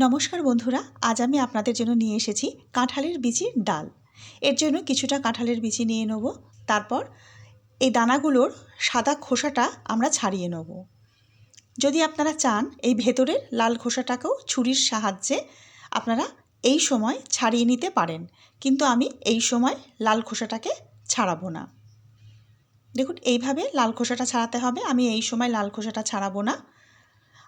নমস্কার বন্ধুরা, আজ আমি আপনাদের জন্য নিয়ে এসেছি কাঁঠালের বিচির ডাল। এর জন্য কিছুটা কাঁঠালের বিচি নিয়ে নেব। তারপর এই দানাগুলোর সাদা খোসাটা আমরা ছাড়িয়ে নেব। যদি আপনারা চান এই ভেতরের লাল খোসাটাকেও ছুরির সাহায্যে আপনারা এই সময় ছাড়িয়ে নিতে পারেন, কিন্তু আমি এই সময় লাল খোসাটাকে ছাড়াবো না। দেখুন, এইভাবে লাল খোসাটা ছাড়াতে হবে। আমি এই সময় লাল খোসাটা ছাড়াবো না।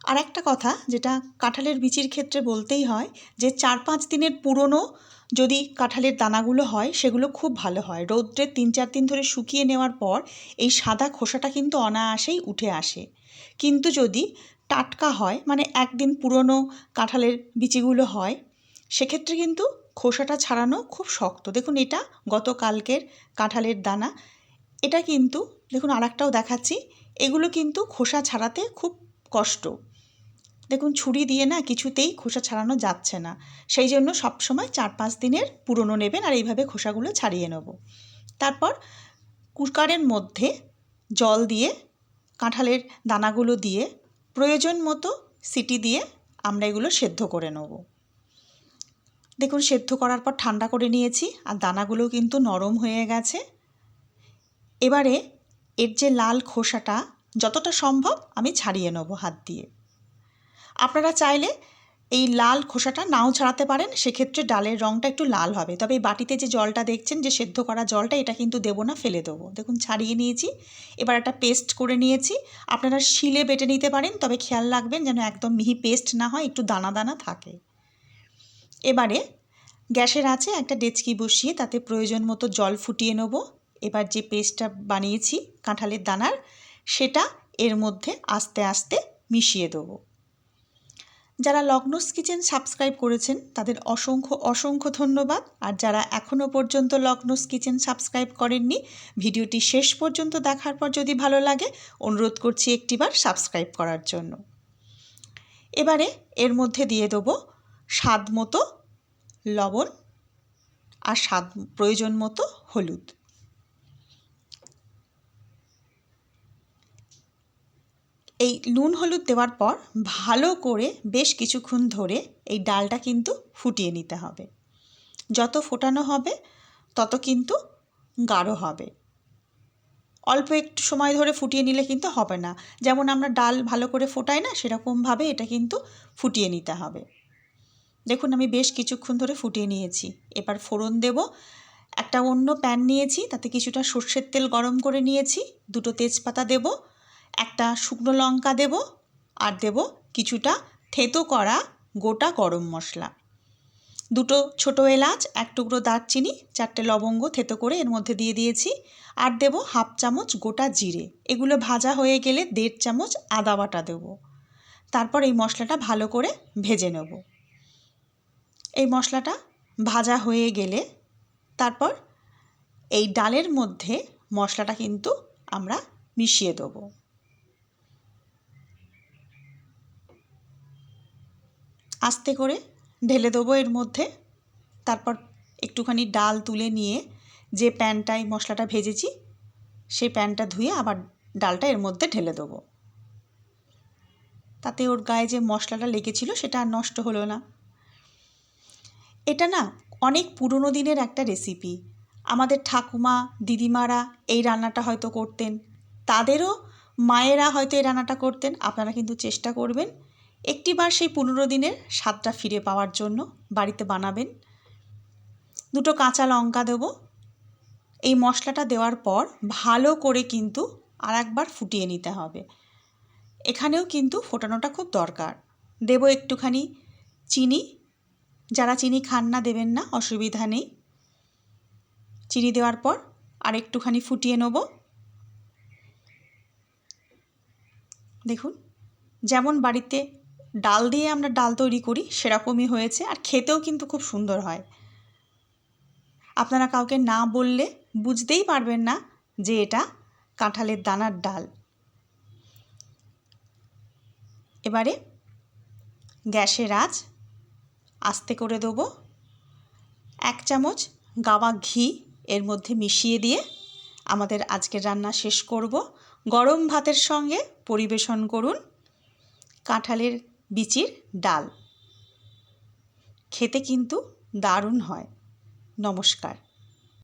আর একটা কথা যেটা কাঁঠালের বিচির ক্ষেত্রে বলতেই হয়, যে 4-5 দিনের পুরনো যদি কাঁঠালের দানাগুলো হয় সেগুলো খুব ভালো হয়। রৌদ্রে 3-4 দিন ধরে শুকিয়ে নেওয়ার পর এই সাদা খোসাটা কিন্তু অনায়াসেই উঠে আসে। কিন্তু যদি টাটকা হয়, মানে একদিন পুরনো কাঁঠালের বিচিগুলো হয়, সেক্ষেত্রে কিন্তু খোসাটা ছাড়ানো খুব শক্ত। দেখুন, এটা গতকালকের কাঁঠালের দানা। এটা কিন্তু দেখুন, আরেকটাও দেখাচ্ছি। এগুলো কিন্তু খোসা ছাড়াতে খুব কষ্ট। দেখুন, ছুরি দিয়ে না কিছুতেই খোসা ছাড়ানো যাচ্ছে না। সেই জন্য সবসময় 4-5 দিনের পুরনো নেবেন আর এইভাবে খোসাগুলো ছাড়িয়ে নেব। তারপর কুকারের মধ্যে জল দিয়ে কাঁঠালের দানাগুলো দিয়ে প্রয়োজন মতো সিটি দিয়ে আমরা এগুলো সেদ্ধ করে নেব। দেখুন, সেদ্ধ করার পর ঠান্ডা করে নিয়েছি আর দানাগুলো কিন্তু নরম হয়ে গেছে। এবারে এর যে লাল খোসাটা যতটা সম্ভব আমি ছাড়িয়ে নেব হাত দিয়ে। আপনারা চাইলে এই লাল খোসাটা নাও ছাড়াতে পারেন, সেক্ষেত্রে ডালের রঙটা একটু লাল হবে। তবে এই বাটিতে যে জলটা দেখছেন, যে সেদ্ধ করা জলটা, এটা কিন্তু দেবো না, ফেলে দেবো। দেখুন, ছাড়িয়ে নিয়েছি। এবার একটা পেস্ট করে নিয়েছি। আপনারা শিলে বেটে নিতে পারেন, তবে খেয়াল রাখবেন যেন একদম মিহি পেস্ট না হয়, একটু দানা দানা থাকে। এবারে গ্যাসের আঁচে একটা ডেচকি বসিয়ে তাতে প্রয়োজন মতো জল ফুটিয়ে নেব। এবার যে পেস্টটা বানিয়েছি কাঁঠালের দানার, সেটা এর মধ্যে আস্তে আস্তে মিশিয়ে দেবো। যারা লগ্নস কিচেন সাবস্ক্রাইব করেছেন তাদের অসংখ্য অসংখ্য ধন্যবাদ। আর যারা এখনও পর্যন্ত লগ্নস কিচেন সাবস্ক্রাইব করেননি, ভিডিওটি শেষ পর্যন্ত দেখার পর যদি ভালো লাগে, অনুরোধ করছি একটিবার সাবস্ক্রাইব করার জন্য। এবারে এর মধ্যে দিয়ে দেবো স্বাদ মতো লবণ আর প্রয়োজন মতো হলুদ। এই নুন হলুদ দেওয়ার পর ভালো করে বেশ কিছুক্ষণ ধরে এই ডালটা কিন্তু ফুটিয়ে নিতে হবে। যত ফোটানো হবে তত কিন্তু গাঢ় হবে। অল্প একটু সময় ধরে ফুটিয়ে নিলে কিন্তু হবে না। যেমন আমরা ডাল ভালো করে ফোটাই না, সেরকমভাবে এটা কিন্তু ফুটিয়ে নিতে হবে। দেখুন, আমি বেশ কিছুক্ষণ ধরে ফুটিয়ে নিয়েছি। এবার ফোড়ন দেব। একটা অন্য প্যান নিয়েছি, তাতে কিছুটা সর্ষের তেল গরম করে নিয়েছি। 2টো তেজপাতা দেব, একটা শুকনো লঙ্কা দেব, আর দেব কিছুটা থেঁতো করা গোটা গরম মশলা, 2টো ছোটো এলাচ, 1 টুকরো দারচিনি, 4টে লবঙ্গ থেঁতো করে এর মধ্যে দিয়ে দিয়েছি। আর দেব 1/2 চামচ গোটা জিরে। এগুলো ভাজা হয়ে গেলে 1.5 চামচ আদা বাটা দেব। তারপর এই মশলাটা ভালো করে ভেজে নেব। এই মশলাটা ভাজা হয়ে গেলে তারপর এই ডালের মধ্যে মশলাটা কিন্তু আমরা মিশিয়ে দেব। আস্তে করে ঢেলে দেবো এর মধ্যে। তারপর একটুখানি ডাল তুলে নিয়ে যে প্যানটায় মশলাটা ভেজেছি, সেই প্যানটা ধুয়ে আবার ডালটা এর মধ্যে ঢেলে দেবো। তাতে ওর গায়ে যে মশলাটা লেগেছিল সেটা আর নষ্ট হলো না। এটা না অনেক পুরনো দিনের একটা রেসিপি। আমাদের ঠাকুমা দিদিমারা এই রান্নাটা হয়তো করতেন, তাদেরও মায়েরা হয়তো এই রান্নাটা করতেন। আপনারা কিন্তু চেষ্টা করবেন একটিবার সেই 15 দিনের স্বাদটা ফিরে পাওয়ার জন্য, বাড়িতে বানাবেন। 2টো কাঁচা লঙ্কা দেবো। এই মশলাটা দেওয়ার পর ভালো করে কিন্তু আর একবার ফুটিয়ে নিতে হবে। এখানেও কিন্তু ফোটানোটা খুব দরকার। দেব একটুখানি চিনি। যারা চিনি খান না দেবেন না, অসুবিধা নেই। চিনি দেওয়ার পর আর একটুখানি ফুটিয়ে নেব। দেখুন, যেমন বাড়িতে ডাল দিয়ে আমরা ডাল তৈরি করি সেরকমই হয়েছে, আর খেতেও কিন্তু খুব সুন্দর হয়। আপনারা কাউকে না বললে বুঝতেই পারবেন না যে এটা কাঁঠালের দানার ডাল। এবারে গ্যাসের আঁচ আস্তে করে দেবো। 1 চামচ গাওয়া ঘি এর মধ্যে মিশিয়ে দিয়ে আমাদের আজকের রান্না শেষ করব। গরম ভাতের সঙ্গে পরিবেশন করুন কাঁঠালের বিচির ডাল। খেতে কিন্তু দারুণ হয়। নমস্কার।